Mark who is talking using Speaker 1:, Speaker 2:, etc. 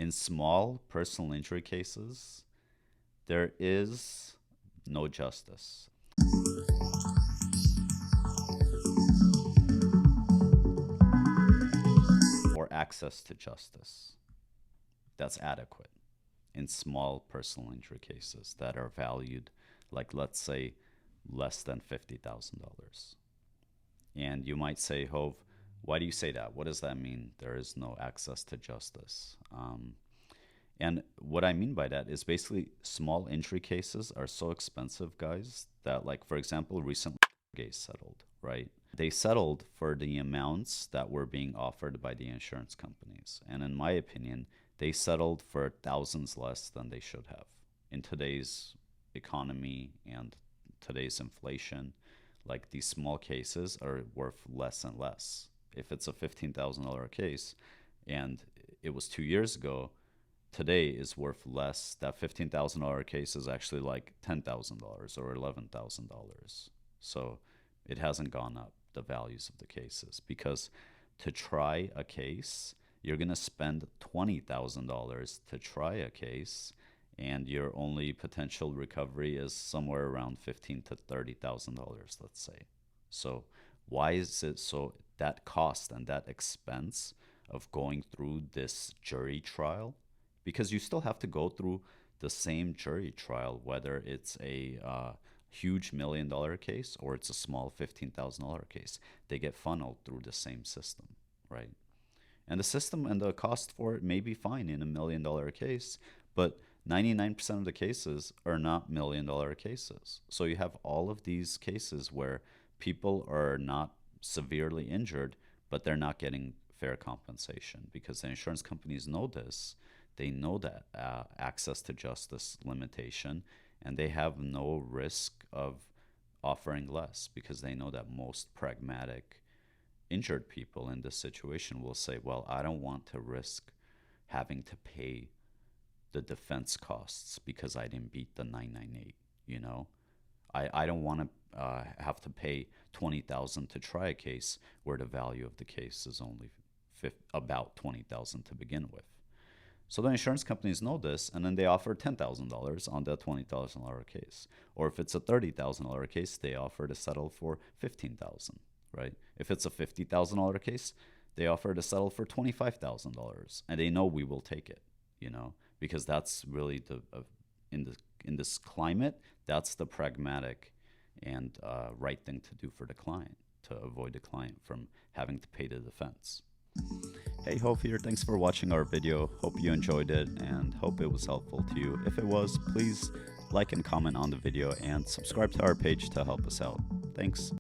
Speaker 1: in small personal injury cases, there is no justice. Or access to justice that's adequate in small personal injury cases that are valued, like let's say, less than $50,000. And you might say, Hov, why do you say that? What does that mean? There is no access to justice. And what I mean by that is basically small injury cases are so expensive, guys, that, like, for example, recently case settled, right? They settled for the amounts that were being offered by the insurance companies. And in my opinion, they settled for thousands less than they should have. In today's economy and today's inflation, like, these small cases are worth less and less. If it's a $15,000 case and it was 2 years ago, today is worth less. That $15,000 case is actually like $10,000 or $11,000. So it hasn't gone up, the values of the cases, because to try a case, you're going to spend $20,000 to try a case, and your only potential recovery is somewhere around $15,000 to $30,000, let's say. So why is it so that cost and that expense of going through this jury trial? Because you still have to go through the same jury trial, whether it's a huge $1 million case or it's a small $15,000 case. They get funneled through the same system, right? And the system and the cost for it may be fine in a $1 million case, but 99% of the cases are not $1 million cases. So you have all of these cases where people are not severely injured, but they're not getting fair compensation because the insurance companies know this. They know that access to justice limitation, and they have no risk of offering less because they know that most pragmatic injured people in this situation will say, well, I don't want to risk having to pay the defense costs because I didn't beat the 998, you know? I don't want to have to pay $20,000 to try a case where the value of the case is only about $20,000 to begin with. So the insurance companies know this, and then they offer $10,000 on that $20,000 case. Or if it's a $30,000 case, they offer to settle for $15,000, right? If it's a $50,000 case, they offer to settle for $25,000, and they know we will take it, you know, because that's really in this climate, that's the pragmatic and right thing to do for the client, to avoid the client from having to pay the defense. Hey, Hov here. Thanks for watching our video. Hope you enjoyed it and hope it was helpful to you. If it was, please like and comment on the video and subscribe to our page to help us out. Thanks.